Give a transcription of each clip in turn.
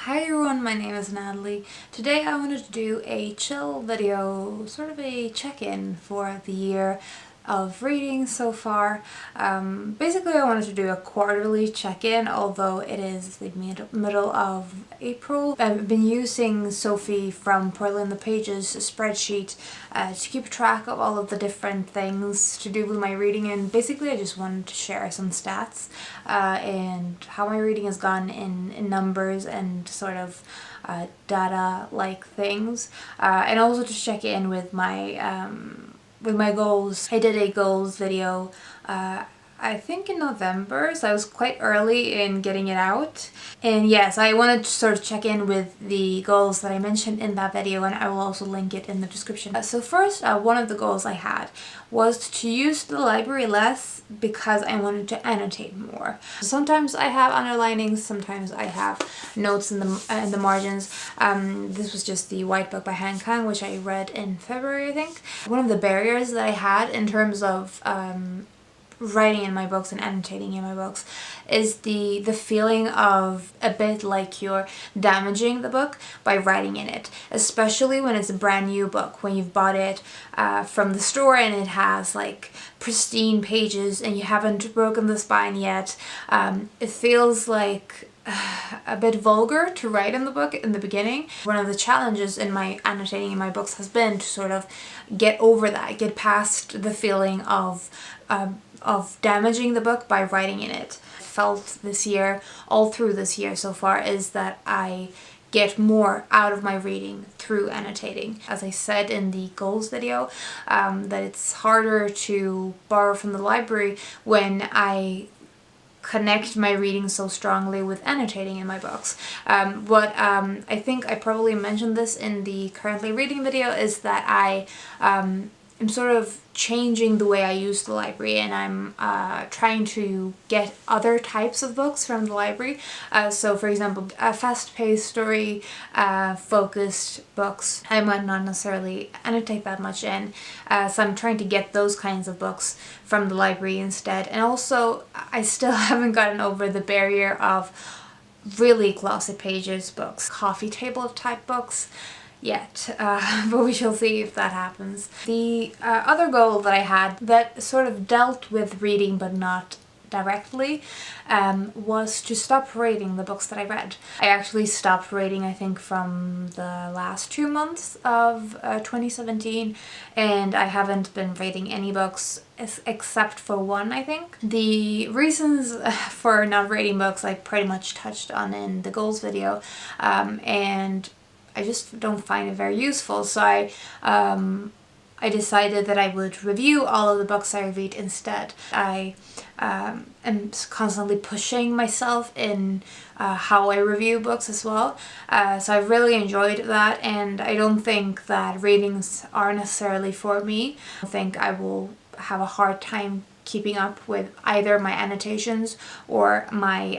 Hi everyone, my name is Natalie. Today I wanted to do a chill video, sort of a check-in for the year of reading so far. Basically I wanted to do a quarterly check-in, although it is the middle of April. I've been using Sophie from Pearl in the Pages spreadsheet to keep track of all of the different things to do with my reading, and basically I just wanted to share some stats and how my reading has gone in numbers and sort of data-like things, and also to check in with my goals. I did a goals video I think in November, so I was quite early in getting it out. And yes, I wanted to sort of check in with the goals that I mentioned in that video, and I will also link it in the description. So first, one of the goals I had was to use the library less because I wanted to annotate more. Sometimes I have underlinings, sometimes I have notes in the margins. This was just the White Book by Han Kang, which I read in February, I think. One of the barriers that I had in terms of writing in my books and annotating in my books is the feeling of a bit like you're damaging the book by writing in it, especially when it's a brand new book, when you've bought it from the store and it has like pristine pages and you haven't broken the spine yet. It feels like a bit vulgar to write in the book in the beginning. One of the challenges in my annotating in my books has been to sort of get over that, get past the feeling of damaging the book by writing in it. Felt this year, all through this year so far, is that I get more out of my reading through annotating. As I said in the goals video, that it's harder to borrow from the library when I connect my reading so strongly with annotating in my books. I think I probably mentioned this in the currently reading video, is that I am sort of changing the way I use the library, and I'm trying to get other types of books from the library. So for example, fast-paced story focused books I might not necessarily annotate that much in, so I'm trying to get those kinds of books from the library instead. And also I still haven't gotten over the barrier of really glossy pages books, coffee table type books yet, but we shall see if that happens. The other goal that I had that sort of dealt with reading but not directly was to stop rating the books that I read. I actually stopped rating, I think, from the last 2 months of 2017, and I haven't been rating any books except for one, I think. The reasons for not rating books I pretty much touched on in the goals video, and I just don't find it very useful, so I decided that I would review all of the books I read instead. I am constantly pushing myself in how I review books as well, so I really enjoyed that, and I don't think that readings are necessarily for me. I think I will have a hard time keeping up with either my annotations or my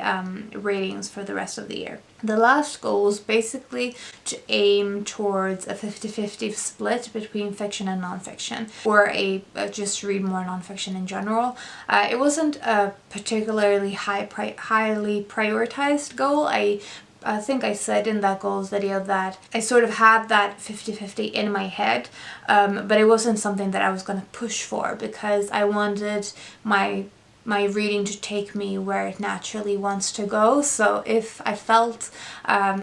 ratings for the rest of the year. The last goal was basically to aim towards a 50-50 split between fiction and nonfiction, or just read more nonfiction in general. It wasn't a particularly highly prioritized goal. I think I said in that goals video that I sort of had that 50-50 in my head, but it wasn't something that I was going to push for, because I wanted my reading to take me where it naturally wants to go. So if I felt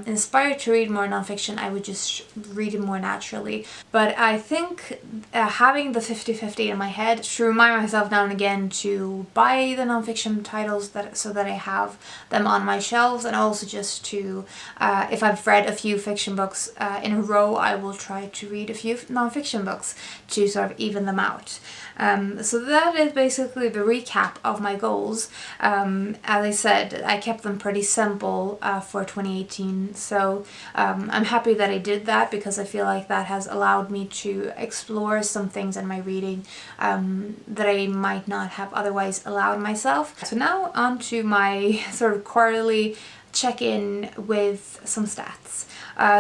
inspired to read more nonfiction, I would just read it more naturally. But I think having the 50-50 in my head, to remind myself now and again to buy the nonfiction titles so that I have them on my shelves, and also just to, if I've read a few fiction books in a row, I will try to read a few nonfiction books to sort of even them out. So that is basically the recap of my goals. As I said, I kept them pretty simple for 2018, so I'm happy that I did that, because I feel like that has allowed me to explore some things in my reading that I might not have otherwise allowed myself. So now on to my sort of quarterly check-in with some stats.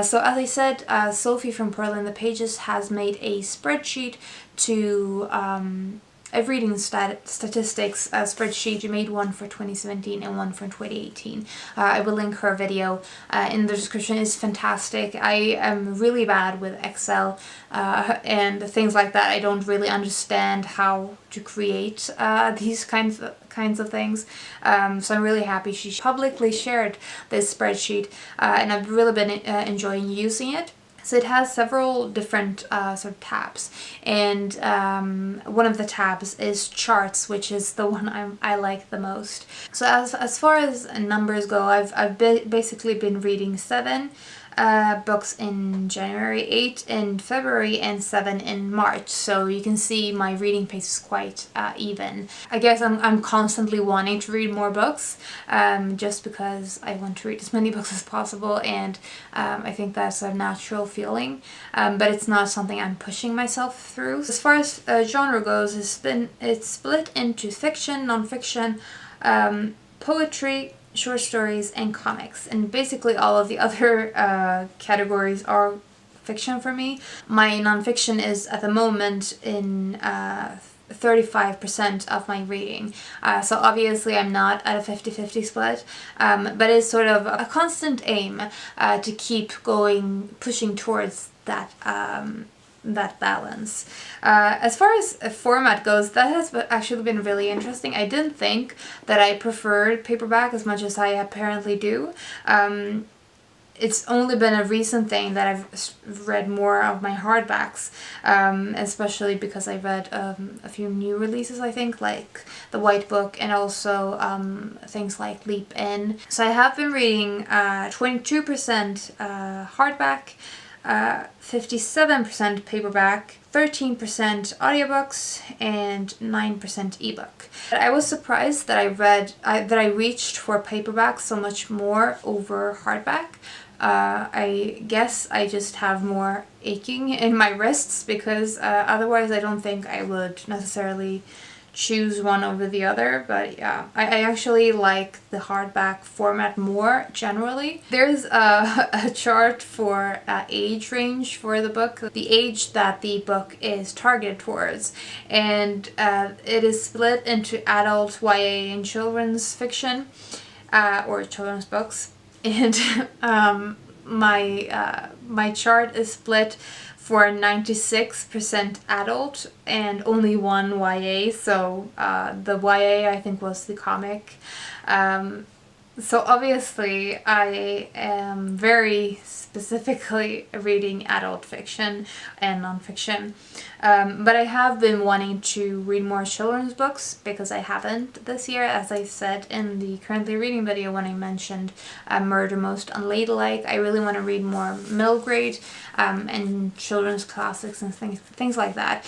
So as I said, Sophie from Pearl in the Pages has made a spreadsheet to reading statistics spreadsheet. She made one for 2017 and one for 2018. I will link her video in the description. It's fantastic. I am really bad with Excel and things like that. I don't really understand how to create these kinds of things. So I'm really happy she publicly shared this spreadsheet, and I've really been enjoying using it. So it has several different sort of tabs, and one of the tabs is charts, which is the one I like the most. So as far as numbers go, I've basically been reading 7 books in January, 8 in February, and 7 in March. So you can see my reading pace is quite even. I guess I'm constantly wanting to read more books, just because I want to read as many books as possible, and I think that's a natural feeling, but it's not something I'm pushing myself through. As far as genre goes, it's split into fiction, nonfiction, poetry, short stories, and comics, and basically all of the other categories are fiction for me. My nonfiction is at the moment in 35% of my reading, so obviously I'm not at a 50-50 split, but it's sort of a constant aim to keep pushing towards that balance. As far as format goes, that has actually been really interesting. I didn't think that I preferred paperback as much as I apparently do. It's only been a recent thing that I've read more of my hardbacks, especially because I read a few new releases, I think, like The White Book, and also things like Leap In. So I have been reading 22% hardback, 57% paperback, 13% audiobooks, and 9% ebook. I was surprised that I reached for paperback so much more over hardback. I guess I just have more aching in my wrists, because otherwise I don't think I would necessarily choose one over the other. But yeah, I actually like the hardback format more generally. There's a chart for age range for the book, the age that the book is targeted towards, and it is split into adult, YA, and children's fiction, or children's books. And my chart is split for 96% adult and only 1 YA. So the YA, I think, was the comic. So obviously I am very specifically reading adult fiction and nonfiction, but I have been wanting to read more children's books because I haven't this year, as I said in the currently reading video when I mentioned Murder Most Unladylike. I really want to read more middle grade and children's classics and things like that.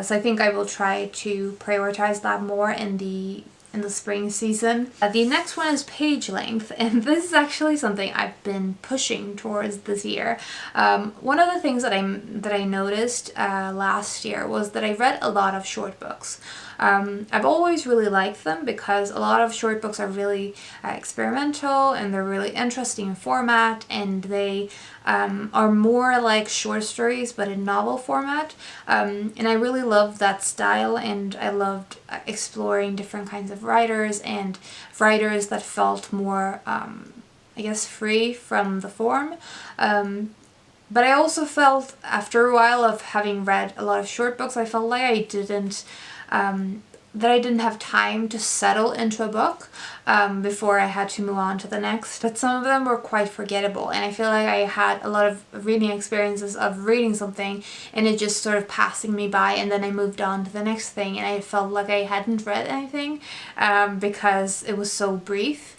So I think I will try to prioritize that more in the spring season. The next one is page length, and this is actually something I've been pushing towards this year. One of the things that I noticed last year was that I read a lot of short books. I've always really liked them because a lot of short books are really experimental, and they're really interesting in format, and they are more like short stories but in novel format, and I really loved that style, and I loved exploring different kinds of writers and writers that felt more I guess free from the form. But I also felt, after a while of having read a lot of short books, I felt like I didn't have time to settle into a book before I had to move on to the next. But some of them were quite forgettable, and I feel like I had a lot of reading experiences of reading something and it just sort of passing me by, and then I moved on to the next thing, and I felt like I hadn't read anything because it was so brief.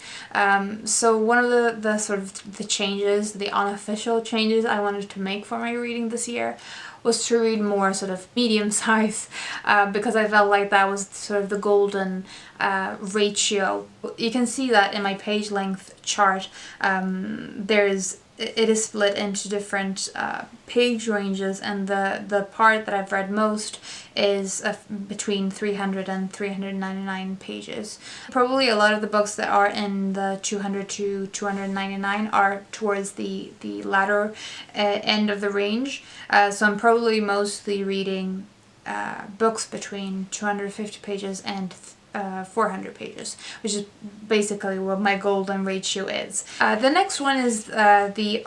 So one of the sort of the changes, the unofficial changes I wanted to make for my reading this year was to read more sort of medium size, because I felt like that was sort of the golden ratio. You can see that in my page length chart. It is split into different page ranges, and the part that I've read most is between 300 and 399 pages. Probably a lot of the books that are in the 200 to 299 are towards the latter end of the range, so I'm probably mostly reading books between 250 pages and 400 pages, which is basically what my golden ratio is. The next one is the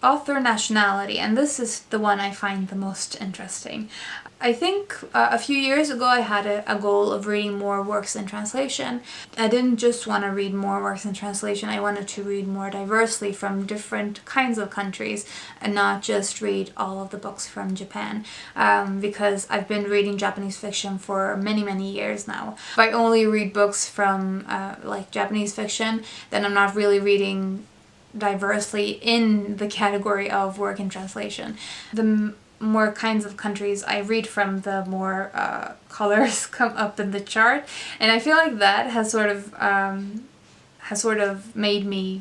author nationality, and this is the one I find the most interesting. I think a few years ago I had a goal of reading more works in translation. I didn't just want to read more works in translation, I wanted to read more diversely from different kinds of countries and not just read all of the books from Japan, because I've been reading Japanese fiction for many years now. If I only read books from like Japanese fiction, then I'm not really reading diversely in the category of work in translation. The more kinds of countries I read from, the more colors come up in the chart, and I feel like that has sort of made me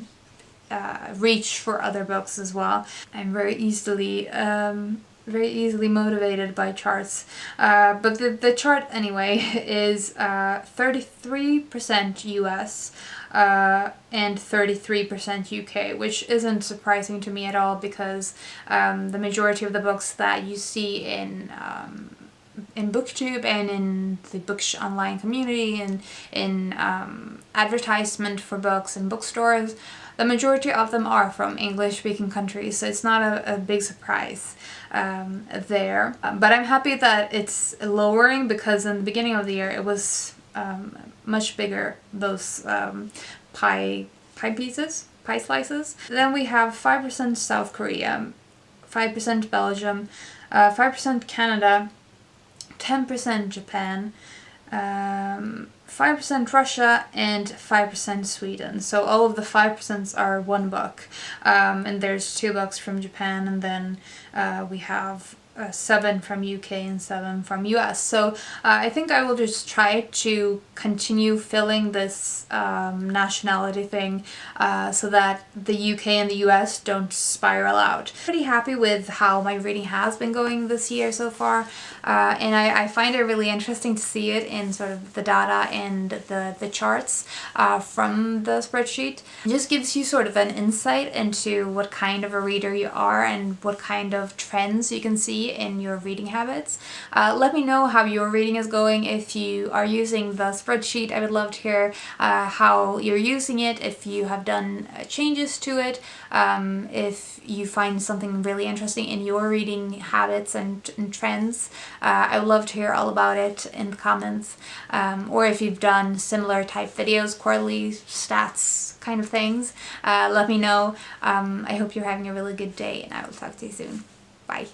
reach for other books as well. I'm very easily motivated by charts, but the chart anyway is 33% US and 33% UK, which isn't surprising to me at all, because the majority of the books that you see in BookTube and in the Books online community and in advertisement for books in bookstores, the majority of them are from English-speaking countries, so it's not a big surprise there. But I'm happy that it's lowering, because in the beginning of the year it was much bigger, those pie slices. Then we have 5% South Korea, 5% Belgium, 5% Canada, 10% Japan, 5% Russia, and 5% Sweden. So all of the 5% are one book, and there's 2 books from Japan, and then we have 7 from UK and 7 from US. So I think I will just try to continue filling this nationality thing so that the UK and the US don't spiral out. Pretty happy with how my reading has been going this year so far, and I find it really interesting to see it in sort of the data and the charts from the spreadsheet. It just gives you sort of an insight into what kind of a reader you are and what kind of trends you can see in your reading habits. Let me know how your reading is going. If you are using the spreadsheet, I would love to hear how you're using it, if you have done changes to it, if you find something really interesting in your reading habits and trends. I would love to hear all about it in the comments, or if you've done similar type videos, quarterly stats kind of things, let me know. I hope you're having a really good day, and I will talk to you soon. Bye.